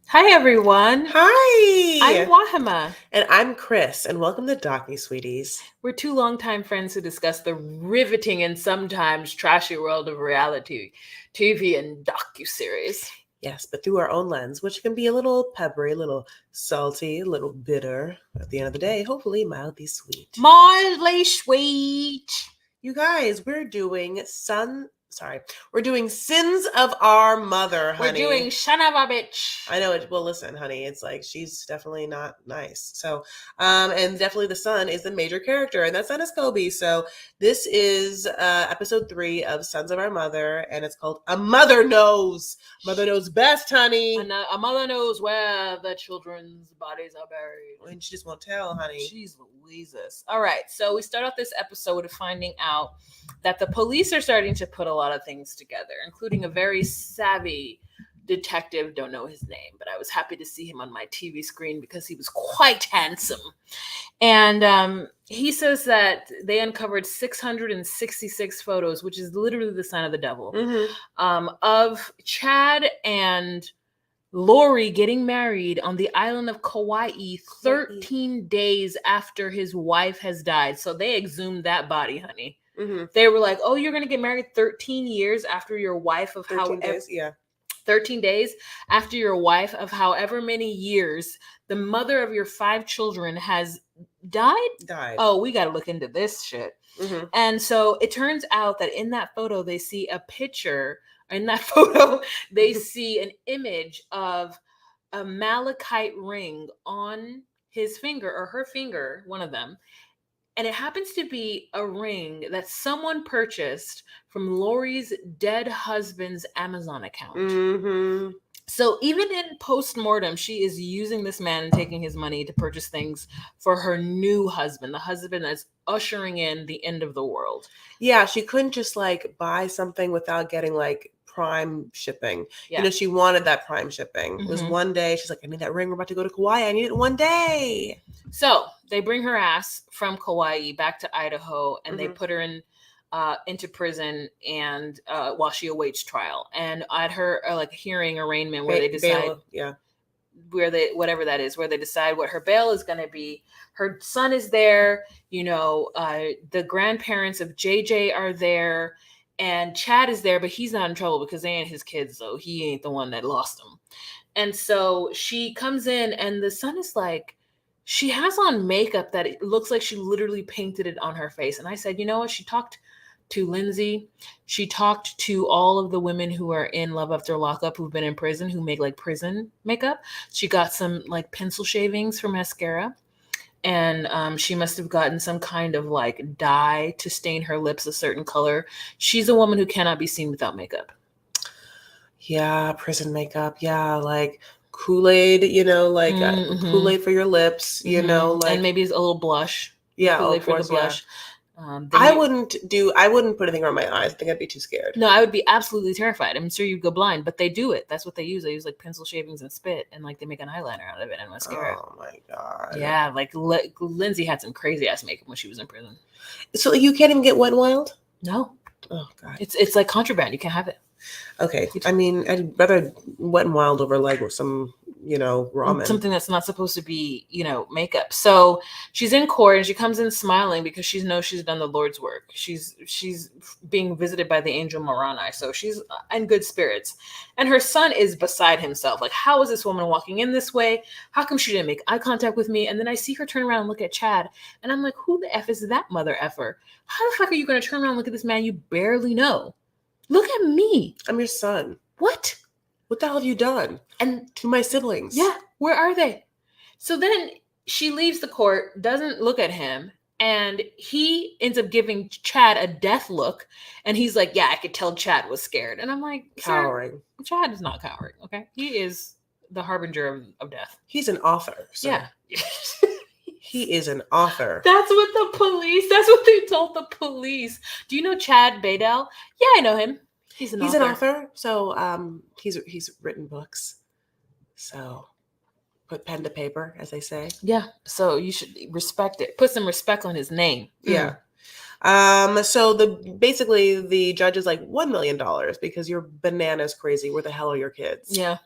Hi, everyone. I'm Hi, Wahima. and I'm Chris, and welcome to Docu Sweeties. We're two longtime friends who discuss the riveting and sometimes trashy world of reality TV and docuseries. Yes, but through our own lens, which can be a little peppery, a little salty, a little bitter. At the end of the day, hopefully mildly sweet. Mildly sweet. You guys, we're doing Sins of Our Mother, We're honey. doing Son of a Bitch. I know it. Well, listen, honey, it's like she's definitely not nice. So, and definitely the son is the major character, and that son is Kobe. So, this is episode 3 of Sons of Our Mother, and it's called A Mother Knows. Mother knows best, honey. A mother knows where the children's bodies are buried. And she just won't tell, honey. Jeez Louises. All right, so we start off this episode of finding out that the police are starting to put a lot of things together, including a very savvy detective. Don't know his name, but I was happy to see him on my TV screen because he was quite handsome. And he says that they uncovered 666 photos, which is literally the sign of the devil, of Chad and Lori getting married on the island of Kauai 13 days after his wife has died. So they exhumed that body, honey. They were like, oh, you're going to get married 13 years after your wife of 13 days, yeah. 13 days after your wife of however many years, the mother of your 5 children has died? Oh, we got to look into this shit. And so it turns out that in that photo, they see a picture. In that photo, they see an image of a malachite ring on his finger or her finger, one of them. And it happens to be a ring that someone purchased from Lori's dead husband's Amazon account. So even in post-mortem, she is using this man and taking his money to purchase things for her new husband, the husband that's ushering in the end of the world. Yeah, she couldn't just like buy something without getting like prime shipping. Yeah. You know, she wanted that prime shipping. It was one day. She's like, I need that ring. We're about to go to Kauai. I need it one day. So they bring her ass from Kauai back to Idaho, and they put her into prison, and while she awaits trial, and at her like hearing arraignment where they decide, where they whatever that is, where they decide what her bail is going to be. Her son is there, the grandparents of JJ are there, and Chad is there, but he's not in trouble because they ain't his kids, so he ain't the one that lost them. And so she comes in, and the son is like, she has on makeup that it looks like she literally painted it on her face. And I said, you know what? She talked to Lindsay. She talked to all of the women who are in Love After Lockup who've been in prison who make like prison makeup. She got some like pencil shavings for mascara. And she must have gotten some kind of like dye to stain her lips a certain color. She's a woman who cannot be seen without makeup. Yeah, prison makeup. Yeah, like Kool-Aid, Kool-Aid for your lips, like, and maybe it's a little blush. Yeah, Kool-Aid of course, for the blush. Yeah. I wouldn't put anything on my eyes. I think I'd be too scared. No, I would be absolutely terrified. I'm sure you'd go blind, but they do it. That's what they use. They use like pencil shavings and spit, and like they make an eyeliner out of it and mascara. Oh my god. Yeah, like Lindsay had some crazy ass makeup when she was in prison. So you can't even get Wet n Wild? No. Oh god. It's like contraband. You can't have it. Okay. I mean, I'd rather Wet n Wild over like some, ramen. Something that's not supposed to be, makeup. So she's in court and she comes in smiling because she knows she's done the Lord's work. She's being visited by the angel Moroni. So she's in good spirits. And her son is beside himself. Like, how is this woman walking in this way? How come she didn't make eye contact with me? And then I see her turn around and look at Chad. And I'm like, who the F is that mother effer? How the fuck are you going to turn around and look at this man you barely know? Look at me. I'm your son. What? What the hell have you done? And to my siblings. Yeah, where are they? So then she leaves the court, doesn't look at him, and he ends up giving Chad a death look. And he's like, yeah, I could tell Chad was scared. And I'm like, cowering. Chad is not cowering, okay? He is the harbinger of death. He's an author. So. Yeah. He is an author. That's what they told the police. Do you know Chad Badel? Yeah, I know him. He's an author. So he's written books. So put pen to paper, as they say. Yeah. So you should respect it. Put some respect on his name. Yeah. So basically the judge is like $1 million because you're bananas crazy. Where the hell are your kids? Yeah.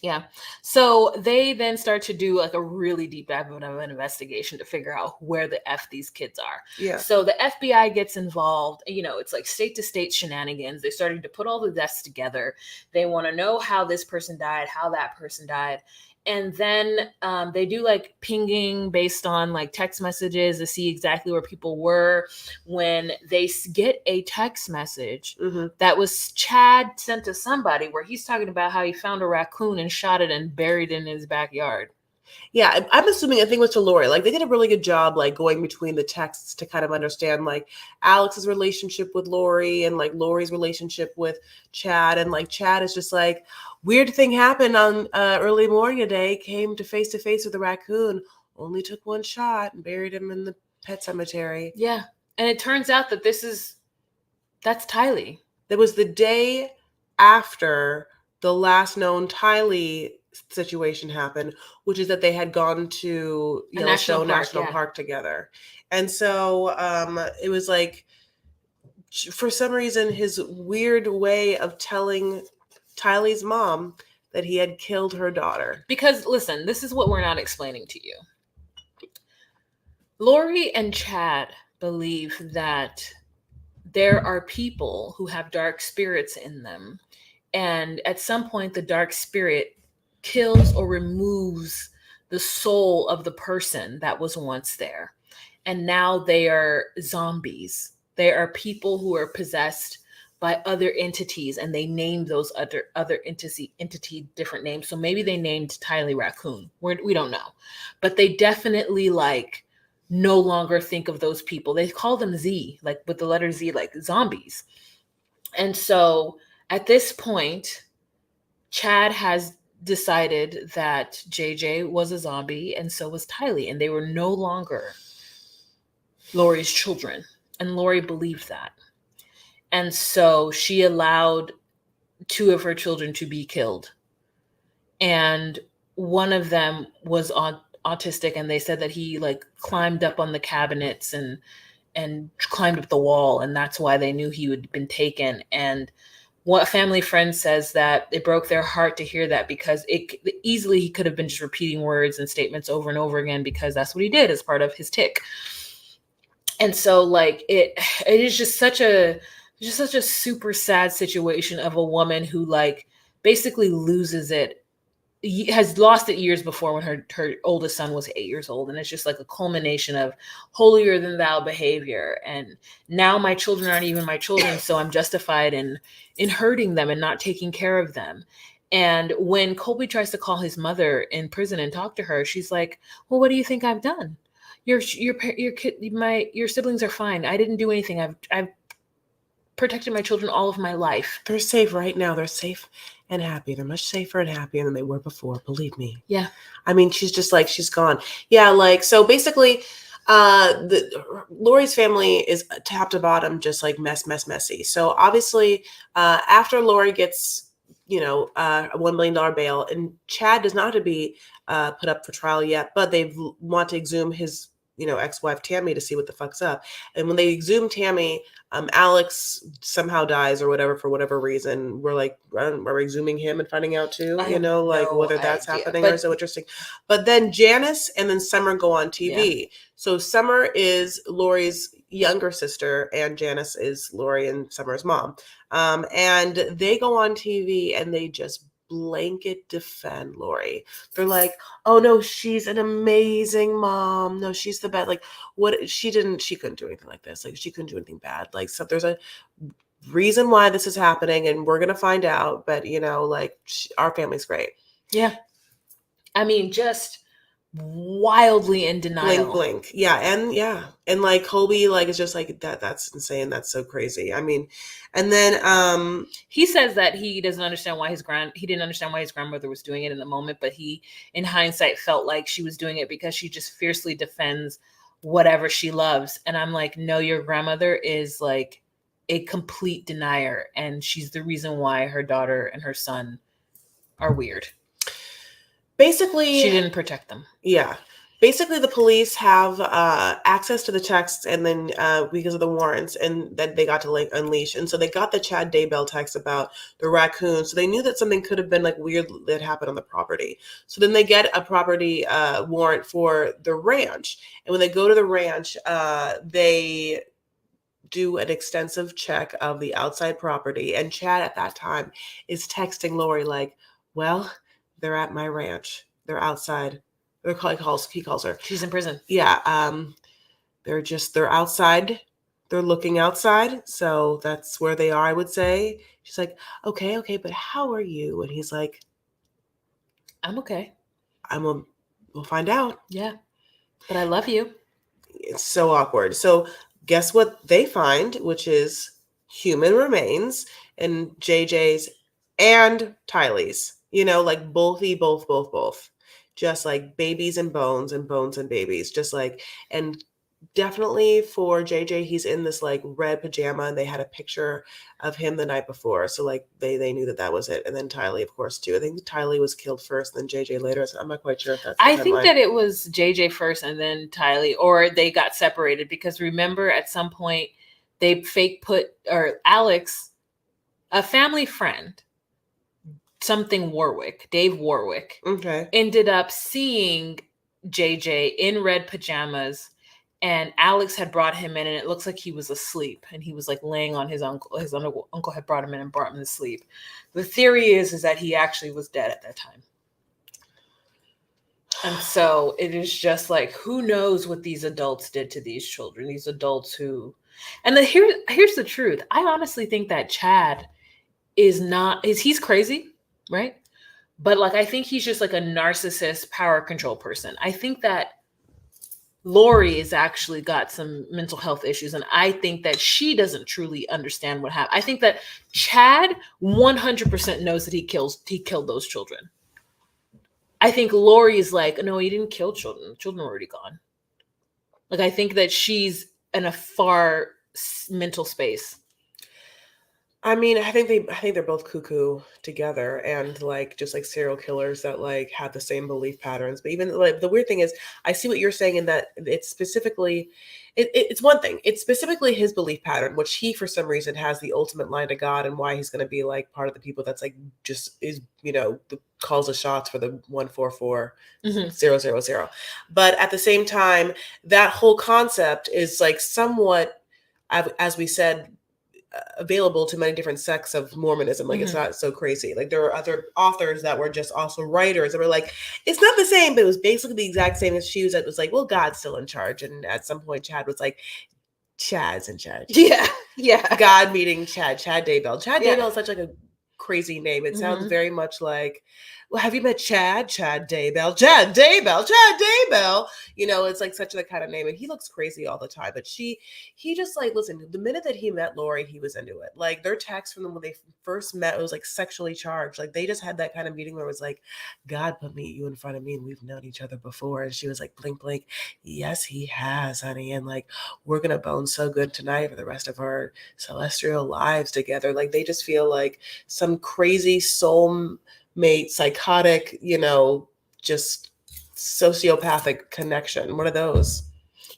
Yeah. So they then start to do like a really deep dive of an investigation to figure out where the F these kids are. Yeah. So the FBI gets involved. It's like state to state shenanigans. They're starting to put all the deaths together. They want to know how this person died, how that person died. And then they do like pinging based on like text messages to see exactly where people were. When they get a text message that was Chad sent to somebody where he's talking about how he found a raccoon and shot it and buried it in his backyard. Yeah, I'm assuming, I think it was to Lori. Like, they did a really good job, like, going between the texts to kind of understand, like, Alex's relationship with Lori and, like, Lori's relationship with Chad. And, like, Chad is just like, weird thing happened on early morning today, came to face with a raccoon, only took one shot and buried him in the pet cemetery. Yeah. And it turns out that that's Tylee. That was the day after the last known Tylee situation happened, which is that they had gone to Yellowstone National Park together. And so it was like, for some reason, his weird way of telling Tylee's mom that he had killed her daughter. Because listen, this is what we're not explaining to you. Lori and Chad believe that there are people who have dark spirits in them. And at some point, the dark spirit kills or removes the soul of the person that was once there. And now they are zombies. They are people who are possessed by other entities, and they named those other entity different names. So maybe they named Tylee Raccoon. We don't know. But they definitely no longer think of those people. They call them Z, like with the letter Z, like zombies. And so at this point, Chad has decided that JJ was a zombie and so was Tylee, and they were no longer Lori's children. And Lori believed that. And so she allowed 2 of her children to be killed. And one of them was autistic, and they said that he climbed up on the cabinets and climbed up the wall, and that's why they knew he had been taken. And what a family friend says that it broke their heart to hear that, because easily he could have been just repeating words and statements over and over again, because that's what he did as part of his tic. And so it is just such a super sad situation of a woman who basically loses it, has lost it years before when her oldest son was 8 years old. And it's just like a culmination of holier than thou behavior. And now my children aren't even my children. So I'm justified in hurting them and not taking care of them. And when Colby tries to call his mother in prison and talk to her, she's like, well, what do you think I've done? Your siblings are fine. I didn't do anything. I've protected my children all of my life. They're safe right now. They're safe and happy. They're much safer and happier than they were before. Believe me. Yeah. I mean, she's just she's gone. Yeah. So basically, Lori's family is top to bottom, just messy. So obviously, after Lori gets, a $1 million bail, and Chad does not have to be put up for trial yet, but they want to exhume his ex-wife Tammy to see what the fuck's up. And when they exhume Tammy, Alex somehow dies or whatever, for whatever reason. We're are we exhuming him and finding out too, whether that's happening or so interesting. But then Janice and then Summer go on TV. Yeah. So Summer is Lori's younger sister and Janice is Lori and Summer's mom. And they go on TV and they just blanket defend Lori. They're like, oh no, she's an amazing mom. No, she's the best. She couldn't do anything like this. She couldn't do anything bad. So there's a reason why this is happening and we're going to find out. But our family's great. Yeah. I mean, just wildly in denial. Blink. Yeah. And Colby is just that's insane. That's so crazy. I mean, and then he says that he doesn't understand why he didn't understand why his grandmother was doing it in the moment, but he in hindsight felt like she was doing it because she just fiercely defends whatever she loves. And I'm like, no, your grandmother is a complete denier, and she's the reason why her daughter and her son are weird. Basically, she didn't protect them. Yeah. basically the police have access to the texts, and then because of the warrants, and that they got to like unleash, and so they got the Chad Daybell text about the raccoon, so they knew that something could have been like weird that happened on the property. So then they get a property warrant for the ranch, and when they go to the ranch, they do an extensive check of the outside property, and Chad at that time is texting Lori like, well, they're at my ranch, they're outside. He calls her. She's in prison. Yeah. They're outside. They're looking outside. So that's where they are, I would say. She's like, okay, but how are you? And he's like, I'm okay. We'll find out. Yeah. But I love you. It's so awkward. So guess what they find, which is human remains, and JJ's and Tylee's, like both. Just like babies and bones and babies, just like, and definitely for JJ, he's in this like red pajama, and they had a picture of him the night before. So like they knew that was it. And then Tylee, of course, too. I think Tylee was killed first, then JJ later. So I'm not quite sure if that's I think that it was JJ first and then Tylee, or they got separated, because remember at some point they fake put, or Alex, a family friend, Dave Warwick, okay, ended up seeing JJ in red pajamas, and Alex had brought him in, and it looks like he was asleep, and he was like laying on his uncle. His uncle had brought him in and brought him to sleep. The theory is that he actually was dead at that time. And so it is just like, who knows what these adults did to these children, these adults who, and here's the truth. I honestly think that Chad he's crazy. Right. But like, I think he's just like a narcissist power control person. I think that Lori has actually got some mental health issues. And I think that she doesn't truly understand what happened. I think that Chad 100% knows that he killed those children. I think Lori is like, no, he didn't kill children. The children are already gone. Like, I think that she's in a far mental space. I mean, I think they're both cuckoo together, and like just like serial killers that like have the same belief patterns. But even like the weird thing is, I see what you're saying in that it's specifically, it's one thing. It's specifically his belief pattern, which he for some reason has the ultimate line to God, and why he's going to be like part of the people that's like just is calls the shots for the 144-000. But at the same time, that whole concept is like somewhat, as we said, available to many different sects of Mormonism. Like, it's not so crazy. Like, there are other authors that were just also writers that were like, it's not the same, but it was basically the exact same as she that was like, well, God's still in charge. And at some point, Chad was like, Chad's in charge. Yeah. God meeting Chad Daybell. Chad Daybell is such like a crazy name. It sounds very much like, well, have you met Chad Daybell? It's like such a kind of name, and he looks crazy all the time. But he just like, listen, the minute that he met Lori, he was into it. Like, their text from them when they first met, it was like sexually charged. Like, they just had that kind of meeting where it was like, God put you in front of me, and we've known each other before. And she was like, blink, blink. Yes, he has, honey. And like, we're gonna bone so good tonight for the rest of our celestial lives together. Like, they just feel like some crazy soul mate, psychotic, just sociopathic connection. What are those?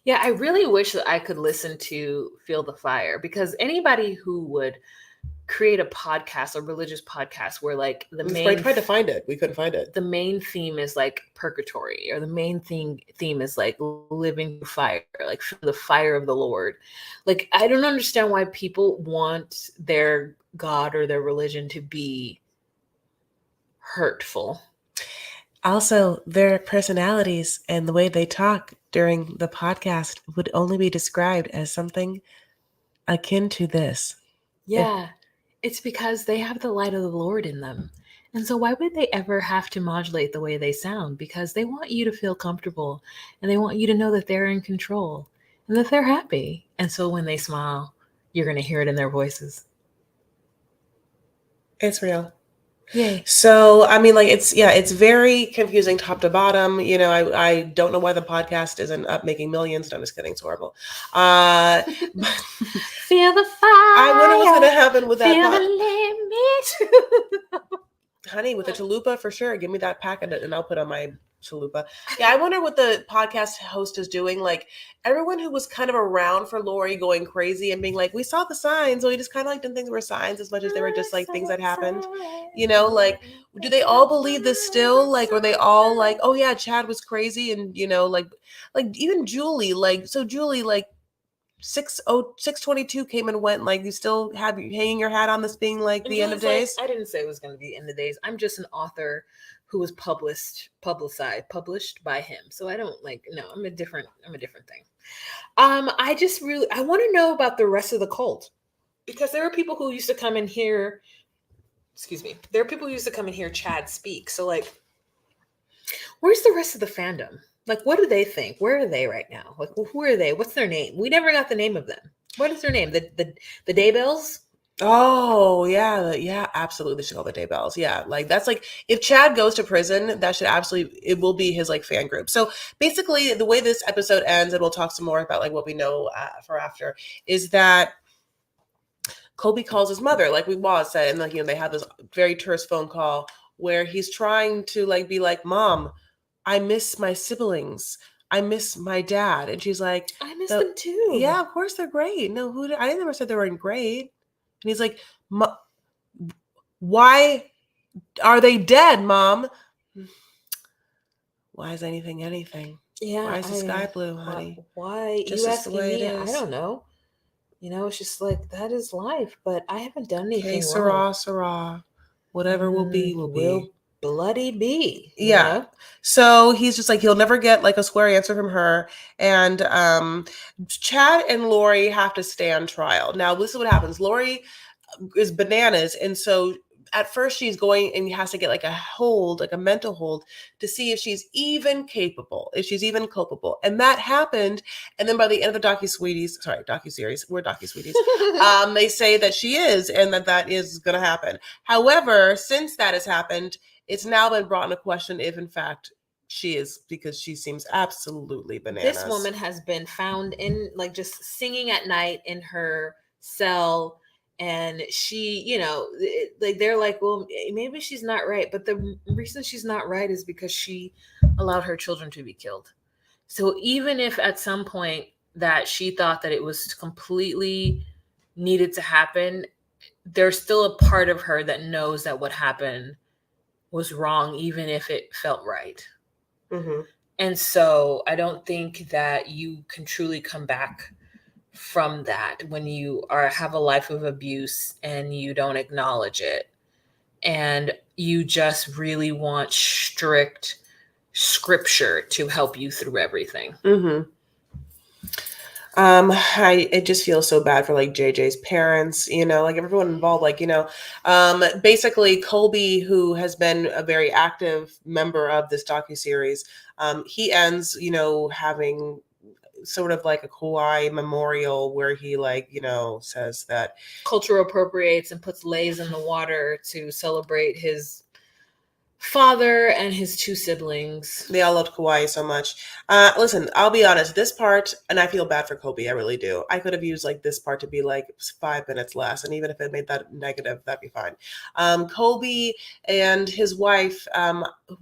Yeah, I really wish that I could listen to Feel the Fire, because anybody who would create a podcast, a religious podcast, where like we tried to find it, we couldn't find it. The main theme is like purgatory, or the main theme is like living fire, like the fire of the Lord. Like, I don't understand why people want their God or their religion to be hurtful. Also, their personalities and the way they talk during the podcast would only be described as something akin to this. Yeah, it's because they have the light of the Lord in them. And so why would they ever have to modulate the way they sound? Because they want you to feel comfortable, and they want you to know that they're in control and that they're happy. And so when they smile, you're going to hear it in their voices. It's real. Yay. So, I mean, like, it's very confusing top to bottom. I don't know why the podcast isn't up making millions. No, I'm just kidding. It's horrible. Feel the fire. I wonder what's going to happen with that. Feel the limit. Honey, with a chalupa, for sure. Give me that packet and I'll put on my Chalupa. Yeah, I wonder what the podcast host is doing. Like everyone who was kind of around for Lori going crazy and being like, we saw the signs. So we just kind of like didn't think they were signs as much as they were just like things that happened. You know, like do they all believe this still? Like, are they all like, oh yeah, Chad was crazy, and you know, like even Julie, like so Julie, like 622 came and went. Like you still have you hanging your hat on this being like And the end of days. I didn't say it was going to be end of days. I'm just an author who was published by him. So I don't like, no, I'm a different thing. I just really, I want to know about the rest of the cult, because there are people who used to come and hear, there are people who used to come and hear Chad speak. So like, where's the rest of the fandom? Like, what do they think? Where are they right now? Like, who are they? What's their name? We never got the name of them. What is their name? The Daybells? Oh yeah, absolutely. They should call the Daybells. Yeah, like that's like if Chad goes to prison, that should absolutely it will be his like fan group. So basically, the way this episode ends, and we'll talk some more about like what we know for after, is that Colby calls his mother, like we was said, and like they have this very terse phone call where he's trying to like be like, "Mom, I miss my siblings. I miss my dad," and she's like, I miss them too. Yeah, of course they're great. No, I never said they weren't great. And he's like, why are they dead, Mom? Why is anything anything? Yeah. Why is the sky blue, honey? Why? Just you as the asking way me? it is. I don't know. You know, it's just like, that is life, but I haven't done anything Okay, wrong. Sarah. Whatever will be, will be. Bloody be. Yeah. You know? So he's just like, he'll never get like a square answer from her. And Chad and Lori have to stay on trial. Now, this is what happens. Lori is bananas. And so at first she's going and has to get like a hold, like a mental hold to see if she's even capable, if she's even culpable. And that happened. And then by the end of the docuseries, we're docu-sweeties. They say that she is, and that is going to happen. However, since that has happened, it's now been brought into question if in fact she is, because she seems absolutely bananas. This woman has been found in like just singing at night in her cell. And she, you know, like they're like, well, maybe she's not right. But the reason she's not right is because she allowed her children to be killed. So even if at some point that she thought that it was completely needed to happen, there's still a part of her that knows that what happened was wrong, even if it felt right. Mm-hmm. And so I don't think that you can truly come back from that when you have a life of abuse and you don't acknowledge it, and you just really want strict scripture to help you through everything. Mm-hmm. It just feels so bad for like JJ's parents, you know, like everyone involved, like, you know, basically Colby, who has been a very active member of this docuseries, he ends, you know, having sort of like a Kauai memorial where he like, you know, says that culture appropriates and puts leis in the water to celebrate his father and his two siblings. They all loved Kauai so much. Listen, I'll be honest, this part, and I feel bad for Colby, I really do. I could have used like this part to be like 5 minutes less, and even if it made that negative, that'd be fine. Colby and his wife,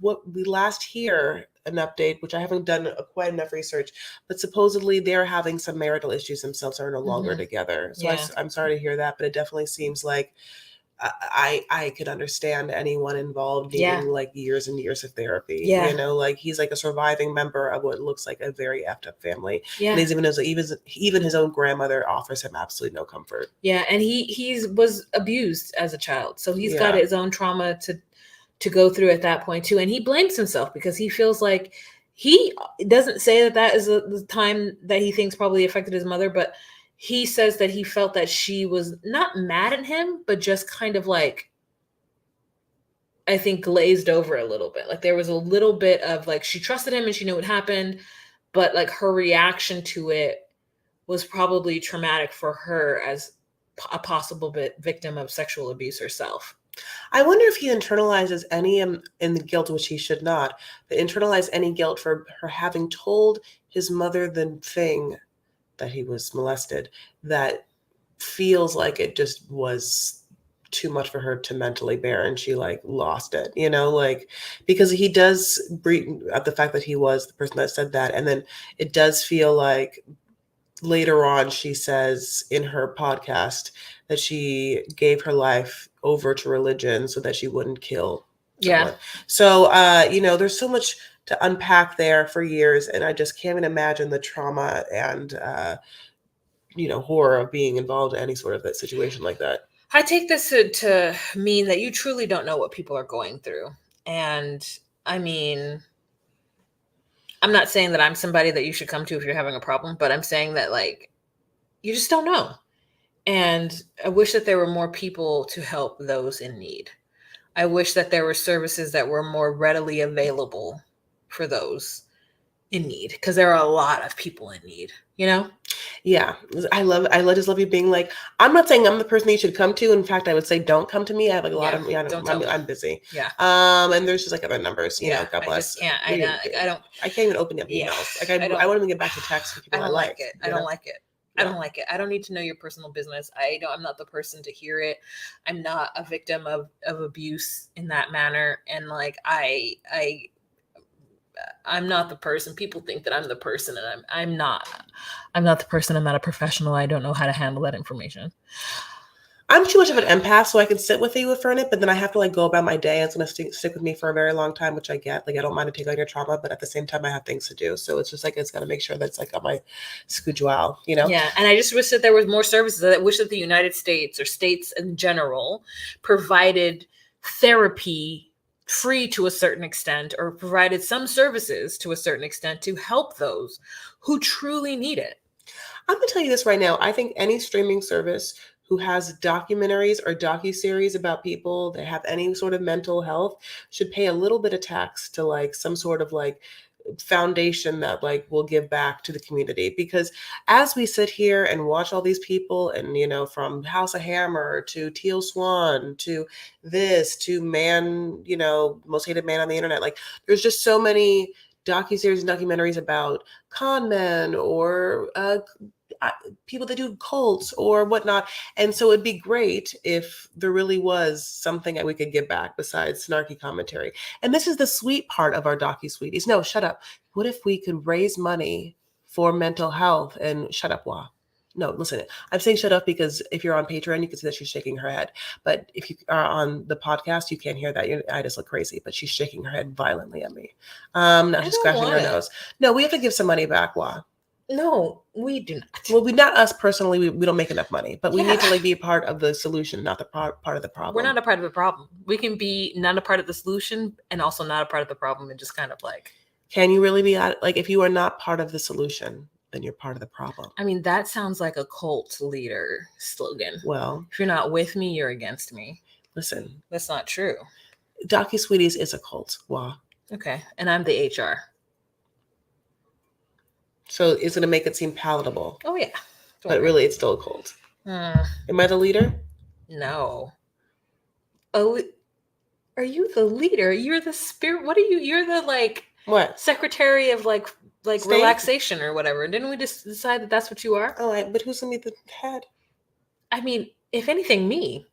what we last hear an update, which I haven't done quite enough research, but supposedly they're having some marital issues themselves, are no longer together. So yeah. I'm sorry to hear that, but it definitely seems like I could understand anyone involved needing like years and years of therapy. You know, like he's like a surviving member of what looks like a very effed up family. And he's even his own grandmother offers him absolutely no comfort. Yeah, and he was abused as a child, so he's got his own trauma to go through at that point too, and he blames himself because he feels like he doesn't say that is the time that he thinks probably affected his mother, but he says that he felt that she was not mad at him, but just kind of like, I think, glazed over a little bit. Like there was a little bit of like, she trusted him and she knew what happened, but like her reaction to it was probably traumatic for her as a possible victim of sexual abuse herself. I wonder if he internalizes any in the guilt, which he should not, but internalize any guilt for her having told his mother the thing that he was molested, that feels like it just was too much for her to mentally bear, and she like lost it, you know, like, because he does bring up the fact that he was the person that said that. And then it does feel like later on she says in her podcast that she gave her life over to religion so that she wouldn't kill someone. So you know, there's so much to unpack there for years, and I just can't even imagine the trauma and you know, horror of being involved in any sort of that situation like that. I take this to mean that you truly don't know what people are going through. And I mean, I'm not saying that I'm somebody that you should come to if you're having a problem, but I'm saying that, like, you just don't know. And I wish that there were more people to help those in need. I wish that there were services that were more readily available for those in need, because there are a lot of people in need, you know? Yeah, I just love you being like, I'm not saying I'm the person that you should come to. In fact, I would say don't come to me. I have like a lot of, I'm busy. Yeah. And there's just like other numbers, you know, God bless. I can't even open up emails. Like I won't even get back to text from people I like. I don't like it. I don't like it. I don't need to know your personal business. I'm not the person to hear it. I'm not a victim of abuse in that manner. And like, I'm not the person. People think that I'm the person, and I'm not. I'm not the person. I'm not a professional. I don't know how to handle that information. I'm too much of an empath, so I can sit with you for a minute, but then I have to like go about my day. It's going to stick with me for a very long time, which I get. Like, I don't mind to take on your trauma, but at the same time, I have things to do. So it's just like, it's got to make sure that's like on my schedule, you know? Yeah. And I just wish that there was more services. I wish that the United States, or states in general, provided therapy free to a certain extent, or provided some services to a certain extent to help those who truly need it. I'm going to tell you this right now. I think any streaming service who has documentaries or docuseries about people that have any sort of mental health should pay a little bit of tax to like some sort of like foundation that like will give back to the community. Because as we sit here and watch all these people, and you know, from House of Hammer to Teal Swan to this to Man, you know, Most Hated Man on the Internet, like there's just so many docuseries and documentaries about con men or people that do cults or whatnot. And so it'd be great if there really was something that we could give back besides snarky commentary. And this is the sweet part of our docu-sweeties. No, shut up. What if we could raise money for mental health? And shut up, Wah. No, listen, I'm saying shut up because if you're on Patreon, you can see that she's shaking her head. But if you are on the podcast, you can't hear that. I just look crazy, but she's shaking her head violently at me. Now she's scratching her nose. No, we have to give some money back, Wah. No, we do not. Well, not us personally. We don't make enough money, but we need to like be a part of the solution, not the part of the problem. We're not a part of the problem. We can be not a part of the solution and also not a part of the problem, and just kind of like. Can you really be like, if you are not part of the solution, then you're part of the problem? I mean, that sounds like a cult leader slogan. Well, if you're not with me, you're against me. Listen, that's not true. Docu-Sweeties is a cult. Wow. Okay, and I'm the HR. So it's going to make it seem palatable. Oh, yeah. But really, it's still a cult. Am I the leader? No. Oh, are you the leader? You're the spirit. What are you? You're the like what? Secretary of like State? Relaxation or whatever. Didn't we just decide that that's what you are? Oh, but who's going to be the head? I mean, if anything, me.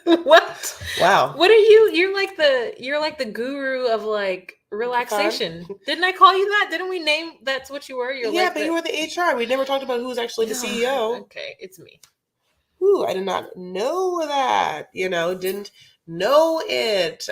What? Wow. What are you? You're like the guru of like relaxation. Didn't I call you that? Didn't we name that's what you were? You're but you were the HR. We never talked about who's actually the CEO. Okay, it's me. Ooh, I did not know that. You know, didn't know it.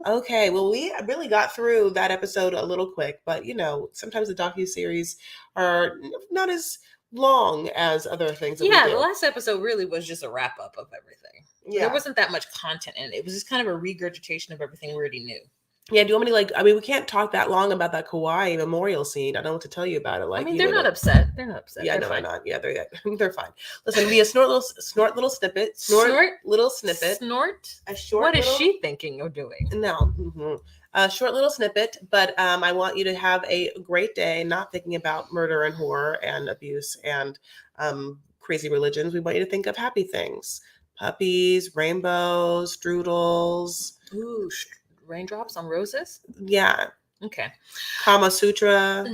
Okay, well, we really got through that episode a little quick, but you know, sometimes the docuseries are not as long as other things. Yeah, the last episode really was just a wrap up of everything. Yeah. There wasn't that much content in it. It was just kind of a regurgitation of everything we already knew. Yeah, do you want me to we can't talk that long about that Kauai memorial scene. I don't know what to tell you about it. Like, I mean, they're not upset. They're not upset. Yeah, no, they're not. Yeah, they're fine. Listen, be a snort little snippet. Snort little snippet. Snort? A short What is she thinking of doing? No. Mm-hmm. A short little snippet, but I want you to have a great day, not thinking about murder and horror and abuse and crazy religions. We want you to think of happy things. Puppies, rainbows, strudels. Ooh, raindrops on roses? Yeah. Okay. Kama Sutra.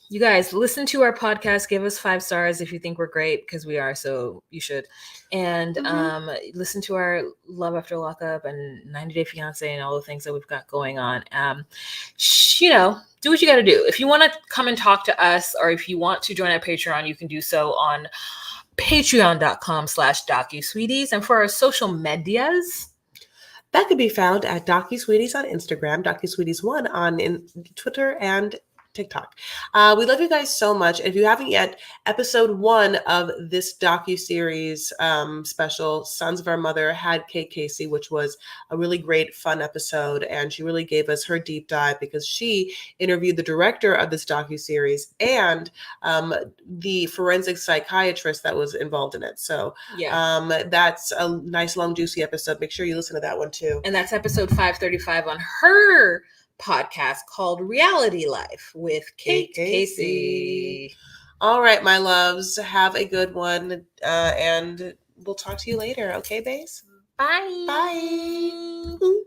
You guys, listen to our podcast. Give us 5 stars if you think we're great, because we are. So you should. And listen to our Love After Lockup and 90 Day Fiance and all the things that we've got going on. Do what you got to do. If you want to come and talk to us, or if you want to join our Patreon, you can do so on patreon.com/DocuSweeties. And for our social medias, that could be found at DocuSweeties on Instagram, DocuSweeties1 on Twitter and TikTok. We love you guys so much. If you haven't yet, episode 1 of this docuseries special, Sons of Our Mother, had Kate Casey, which was a really great, fun episode. And she really gave us her deep dive because she interviewed the director of this docuseries and the forensic psychiatrist that was involved in it. So that's a nice, long, juicy episode. Make sure you listen to that one too. And that's episode 535 on her podcast called Reality Life with Kate Casey. All right, my loves, have a good one, and we'll talk to you later. Okay, babes? Bye. Bye.